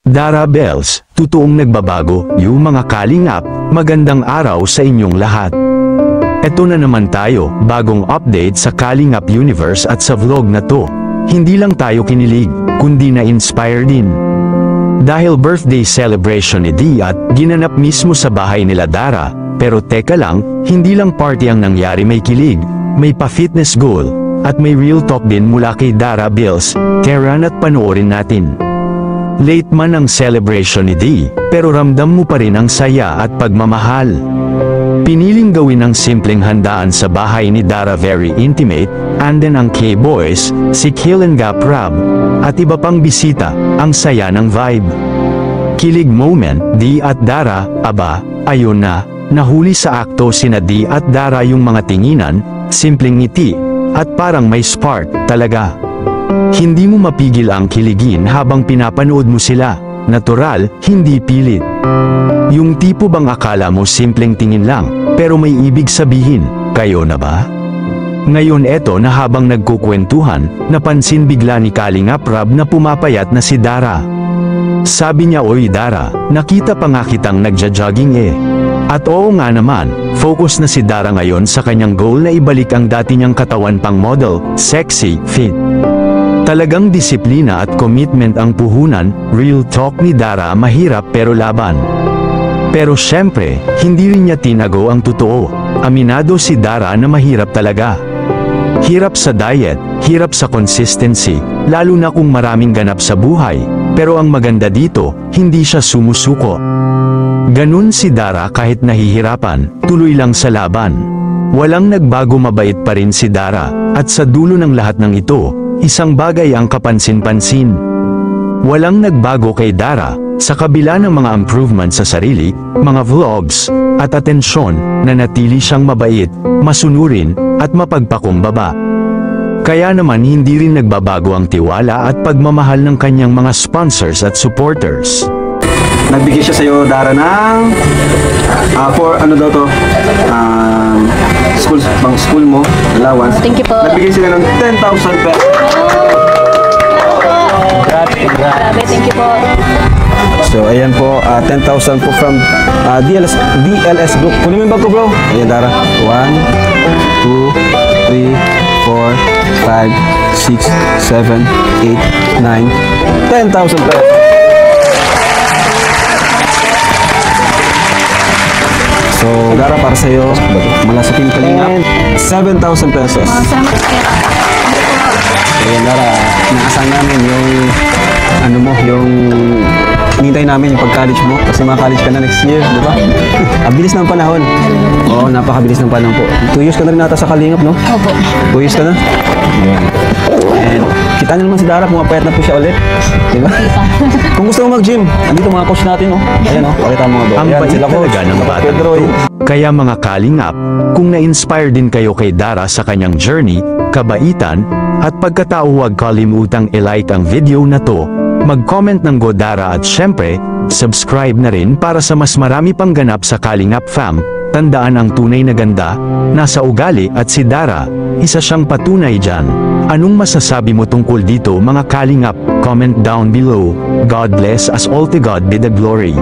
Dara Bells, totoong nagbabago, yung mga kalingap, magandang araw sa inyong lahat. Eto na naman tayo, bagong update sa Kalingap Universe at sa vlog na to. Hindi lang tayo kinilig, kundi na-inspire din. Dahil birthday celebration ni Di at ginanap mismo sa bahay nila Dara, pero teka lang, hindi lang party ang nangyari, may kilig, may pa-fitness goal, at may real talk din mula kay Dara Bells. Tara at panoorin natin. Late man ang celebration ni Di, pero ramdam mo pa rin ang saya at pagmamahal. Piniling gawin ng simpleng handaan sa bahay ni Dara, very intimate, anden ang K-Boys, si Killen Gaprab, at iba pang bisita, ang saya ng vibe. Kilig moment, Di at Dara, aba, ayun na, nahuli sa akto sina Di at Dara yung mga tinginan, simpleng ngiti, at parang may spark, talaga. Hindi mo mapigil ang kiligin habang pinapanood mo sila, natural, hindi pilit. Yung tipo bang akala mo simpleng tingin lang, pero may ibig sabihin, kayo na ba? Ngayon eto na habang nagkukwentuhan, napansin bigla ni Kalingap Rab na pumapayat na si Dara. Sabi niya, "Oy Dara, nakita pa nga kitang nagja-jogging eh." At oo nga naman, focus na si Dara ngayon sa kanyang goal na ibalik ang dati niyang katawan pang model, sexy, fit. Talagang disiplina at commitment ang puhunan, real talk ni Dara, mahirap pero laban. Pero syempre, hindi rin niya tinago ang totoo. Aminado si Dara na mahirap talaga. Hirap sa diet, hirap sa consistency, lalo na kung maraming ganap sa buhay. Pero ang maganda dito, hindi siya sumusuko. Ganun si Dara kahit nahihirapan, tuloy lang sa laban. Walang nagbago, mabait pa rin si Dara, at sa dulo ng lahat ng ito, isang bagay ang kapansin-pansin. Walang nagbago kay Dara, sa kabila ng mga improvements sa sarili, mga vlogs, at atensyon, nanatili siyang mabait, masunurin, at mapagpakumbaba. Kaya naman hindi rin nagbabago ang tiwala at pagmamahal ng kanyang mga sponsors at supporters. Nagbigay siya sa'yo, Dara, ng for ano daw to, school mo, allowance. Thank you po. Nagbigay sila ng 10,000 pesos. Grabe, thank you po. So ayan po, 10,000 po from DLS Group. Kunin mo yung bag ko, bro. Ayan, Dara. 1, 2, 3, 4, 5, 6, 7, 8, 9, 10,000 pesos. So, Dara, para sa'yo, mula sa Team Kalingap, 7,000 pesos. Salamat po. Ayan, Dara, inaasahan namin yung, ano mo, yung hinintay namin yung pag-college mo. Kasi college ka na next year, di ba? Ang bilis ng panahon. Oo, napakabilis ng panahon po. 2 years ka na rin nata sa Kalingap, no? Opo. 2 years ka na? Ayan. And kita niyo naman si Dara, pumapayat na po siya ulit. Di ba? Kung gusto mo mag-gym, andito mga coach natin, no? Ayan, no? Pakita mo mga bro. Ang Ayan, bait sila, coach. talaga ng bata Pedro, ito. Kaya mga kalingap, kung na-inspire din kayo kay Dara sa kanyang journey, kabaitan, at pagkatao, huwag kalimutang i-like ang video na to, mag-comment ng Go Dara at syempre, subscribe na rin para sa mas marami pang ganap sa Kalingap Fam. Tandaan, ang tunay na ganda, nasa ugali, at si Dara, isa siyang patunay dyan. Anong masasabi mo tungkol dito mga kalingap? Comment down below. God bless us all, to God be the glory.